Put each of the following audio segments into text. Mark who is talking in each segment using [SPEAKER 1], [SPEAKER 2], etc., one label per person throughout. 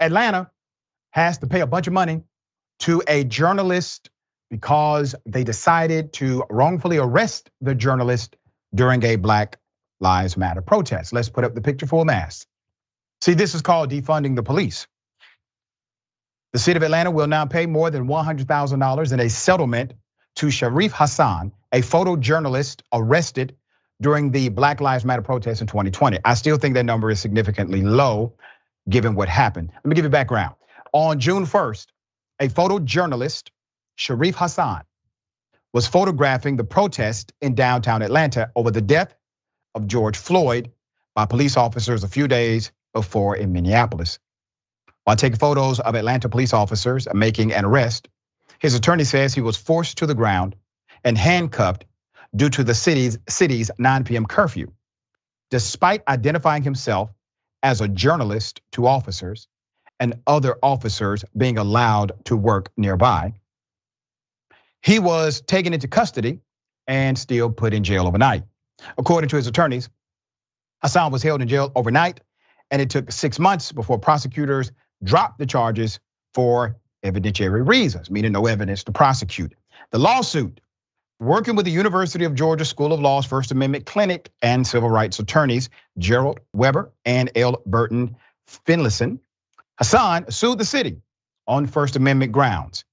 [SPEAKER 1] Atlanta has to pay a bunch of money to a journalist because they decided to wrongfully arrest the journalist during a Black Lives Matter protest. Let's put up the picture full mass. See, this is called defunding the police. The city of Atlanta will now pay more than $100,000 in a settlement to Sharif Hassan, a photojournalist arrested during the Black Lives Matter protest in 2020. I still think that number is significantly low given what happened. Let me give you background. On June 1st, a photojournalist, Sharif Hassan, was photographing the protest in downtown Atlanta over the death of George Floyd by police officers a few days before in Minneapolis. While taking photos of Atlanta police officers making an arrest, his attorney says he was forced to the ground and handcuffed due to the city's 9 p.m. curfew. Despite identifying himself as a journalist to officers and other officers being allowed to work nearby, he was taken into custody and still put in jail overnight. According to his attorneys, Hassan was held in jail overnight, and it took 6 months before prosecutors dropped the charges for evidentiary reasons, meaning no evidence to prosecute. The lawsuit, working with the University of Georgia School of Law's First Amendment Clinic and civil rights attorneys Gerry Weber and L. Burton Finlayson, Hassan sued the city on First Amendment grounds.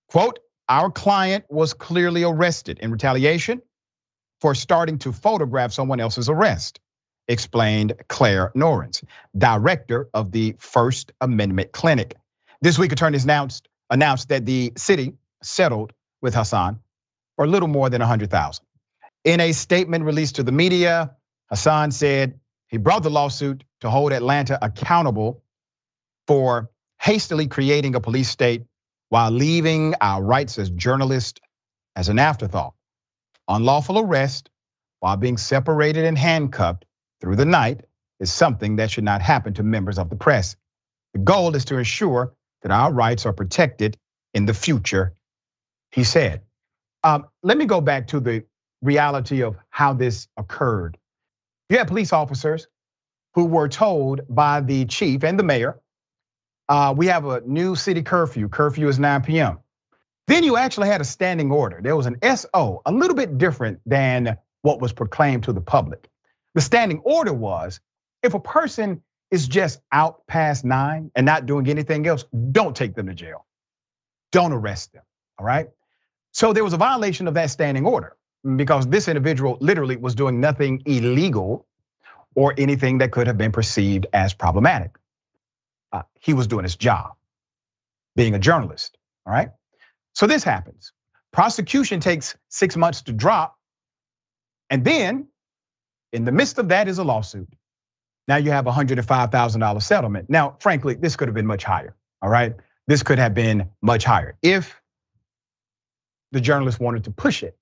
[SPEAKER 1] Quote, "Our client was clearly arrested in retaliation for starting to photograph someone else's arrest," explained Claire Norrens, director of the First Amendment Clinic. This week, attorneys announced that the city settled with Hassan for a little more than $100,000. In a statement released to the media, Hassan said he brought the lawsuit to hold Atlanta accountable for hastily creating a police state while leaving our rights as journalists as an afterthought. Unlawful arrest while being separated and handcuffed through the night is something that should not happen to members of the press. The goal is to ensure that our rights are protected in the future, he said. Let me go back to the reality of how this occurred. You had police officers who were told by the chief and the mayor, we have a new city curfew. Curfew is 9 p.m. Then you actually had a standing order. There was an SO, a little bit different than what was proclaimed to the public. The standing order was, if a person is just out past 9 and not doing anything else, don't take them to jail. Don't arrest them, all right? So there was a violation of that standing order because this individual literally was doing nothing illegal or anything that could have been perceived as problematic. He was doing his job, being a journalist, all right? So this happens. Prosecution takes 6 months to drop, and then in the midst of that is a lawsuit. Now you have a $105,000 settlement. Now, frankly, this could have been much higher, all right? This could have been much higher if the journalist wanted to push it.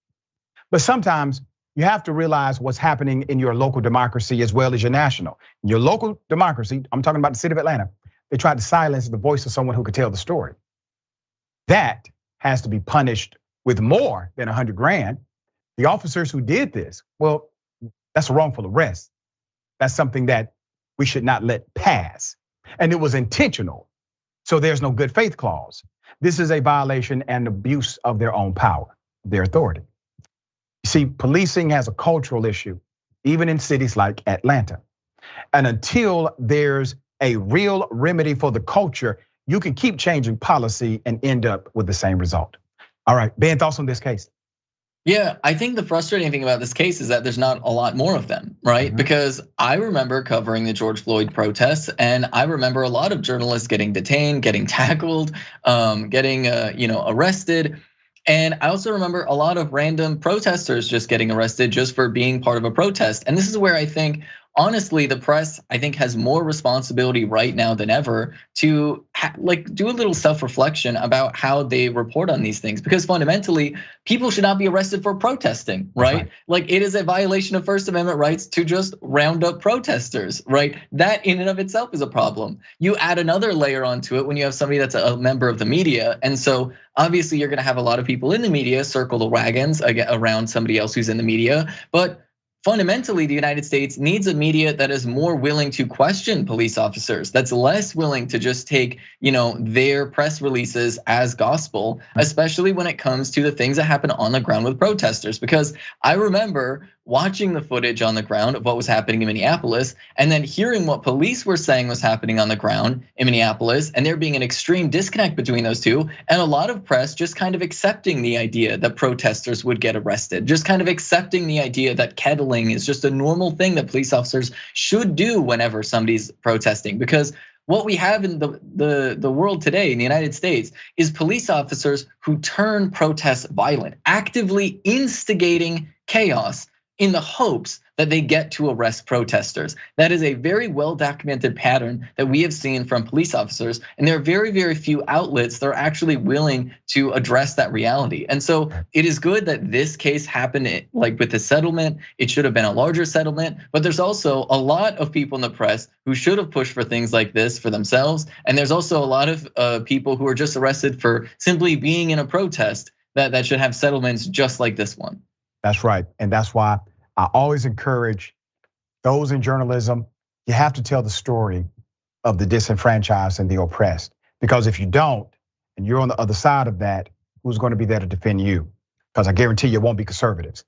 [SPEAKER 1] But sometimes you have to realize what's happening in your local democracy as well as your national. In your local democracy, I'm talking about the city of Atlanta, they tried to silence the voice of someone who could tell the story. That has to be punished with more than 100 grand. The officers who did this, well, that's a wrongful arrest. That's something that we should not let pass. And it was intentional. So there's no good faith clause. This is a violation and abuse of their own power, their authority. You see, policing has a cultural issue, even in cities like Atlanta. And until there's a real remedy for the culture, you can keep changing policy and end up with the same result. All right, Ben, thoughts on this case?
[SPEAKER 2] Yeah, I think the frustrating thing about this case is that there's not a lot more of them, right? Because I remember covering the George Floyd protests, and I remember a lot of journalists getting detained, getting tackled, getting arrested. And I also remember a lot of random protesters just getting arrested just for being part of a protest. And this is where I think, honestly, the press, I think, has more responsibility right now than ever to do a little self-reflection about how they report on these things. Because fundamentally, people should not be arrested for protesting, right? Like, it is a violation of First Amendment rights to just round up protesters, right? That in and of itself is a problem. You add another layer onto it when you have somebody that's a member of the media. And so obviously you're gonna have a lot of people in the media circle the wagons around somebody else who's in the media. But fundamentally, the United States needs a media that is more willing to question police officers, that's less willing to just take, their press releases as gospel, especially when it comes to the things that happen on the ground with protesters. Because I remember watching the footage on the ground of what was happening in Minneapolis, and then hearing what police were saying was happening on the ground in Minneapolis, and there being an extreme disconnect between those two, and a lot of press just kind of accepting the idea that protesters would get arrested, just kind of accepting the idea that kettling is just a normal thing that police officers should do whenever somebody's protesting. Because what we have in the world today in the United States is police officers who turn protests violent, actively instigating chaos in the hopes that they get to arrest protesters. That is a very well-documented pattern that we have seen from police officers, and there are very, very few outlets that are actually willing to address that reality. And so it is good that this case happened like with the settlement. It should have been a larger settlement, but there's also a lot of people in the press who should have pushed for things like this for themselves. And there's also a lot of people who are just arrested for simply being in a protest that should have settlements just like this one.
[SPEAKER 1] That's right, and that's why I always encourage those in journalism, you have to tell the story of the disenfranchised and the oppressed. Because if you don't, and you're on the other side of that, who's going to be there to defend you? Because I guarantee you it won't be conservatives.